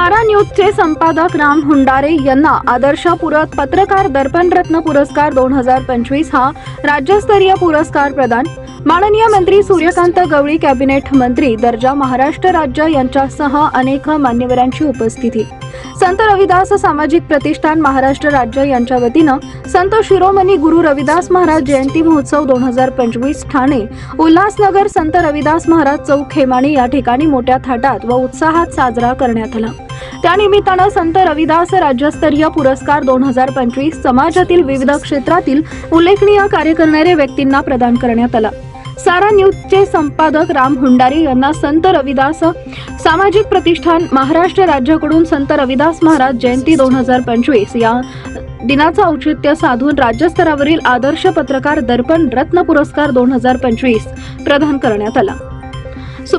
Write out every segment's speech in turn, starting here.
सारा न्यूजचे संपादक राम हुंडारे यांना आदर्श पत्रकार दर्पण रत्न पुरस्कार 2025 हा राज्यस्तरीय पुरस्कार प्रदान। माननीय मंत्री सूर्यकांत गवळी, कॅबिनेट मंत्री दर्जा महाराष्ट्र राज्य यांच्यासह अनेक मान्यवरांची उपस्थिती। संत रविदास सामाजिक प्रतिष्ठान महाराष्ट्र राज्य यांच्या वतीनं संत शिरोमणी गुरु रविदास महाराज जयंती महोत्सव 2025 ठाणे उल्हासनगर संत रविदास महाराज चौक खेमाणी या ठिकाणी मोठ्या थाटात व उत्साहात साजरा करण्यात आला। त्यानिमित्तानं संत रविदास राज्यस्तरीय पुरस्कार 2025 समाजातील विविध क्षेत्रातील उल्लेखनीय कार्य करणाऱ्या व्यक्तींना प्रदान करण्यात आला। सारा न्यूजचे संपादक राम हुंडारे यांना संत रविदास सामाजिक प्रतिष्ठान महाराष्ट्र राज्याकडून संत रविदास महाराज जयंती 2025 या दिनाचं औचित्य साधून राज्यस्तरावरील आदर्श पत्रकार दर्पण रत्न पुरस्कार 2025 प्रदान करण्यात आला।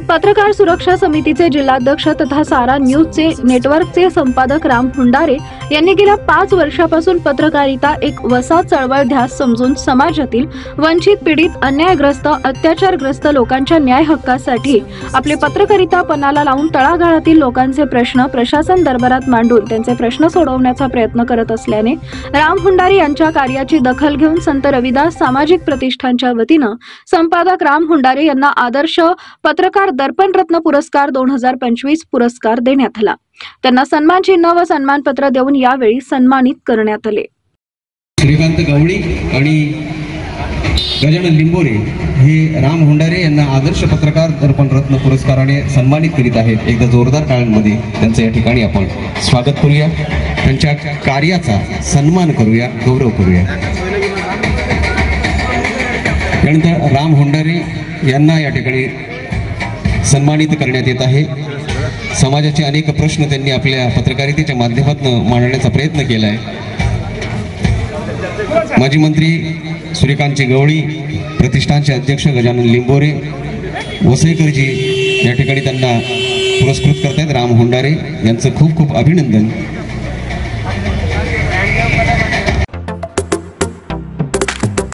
पत्रकार सुरक्षा समितीचे जिल्हाध्यक्ष तथा सारा न्यूजचे नेटवर्कचे संपादक राम हुंडारे यांनी गेल्या 5 वर्षापासून पत्रकारिता एक वसा चळवळ ध्यास समजून समाजातील वंचित, पीडित, अन्यायग्रस्त, अत्याचारग्रस्त लोकांच्या न्याय हक्कासाठी आपले पत्रकारिता पणाला लावून तळागाळातील लोकांचे प्रश्न प्रशासन दरबारात मांडून त्यांचे प्रश्न सोडवण्याचा प्रयत्न करत असल्याने राम हुंडारे यांच्या कार्याची दखल घेऊन संत रविदास सामाजिक प्रतिष्ठानच्या वतीनं संपादक राम हुंडारे यांना आदर्श पत्रकार दर्पण रत्न पुरस्कार 2025 पुरस्कार देण्यात आला। त्यांना सन्मान चिन्ह व सन्मानपत्र देऊन यावेळी सन्मानित करण्यात आले। सूर्यकांत गवळी आणि गजानन लिंबोरे हे राम हुंडारे यांना आदर्श पत्रकार दर्पण रत्न पुरस्काराने सन्मानित करीत आहेत। एकदा जोरदार टाळ्यांमध्ये त्यांचं या ठिकाणी आपण स्वागत करूया, त्यांच्या कार्याचा सन्मान करूया, गौरव करूया। त्यानंतर राम हुंडारे यांना या ठिकाणी सन्मानित करण्यात येत आहे। समाजाचे अनेक प्रश्न त्यांनी आपल्या पत्रकारितेच्या माध्यमातून मांडण्याचा प्रयत्न केला आहे। माजी मंत्री सूर्यकांत गवळी, प्रतिष्ठानचे अध्यक्ष गजानन लिंबोरे, वसईकरजी या ठिकाणी त्यांना पुरस्कृत करतायत। राम हुंडारे यांचं खूप खूप अभिनंदन।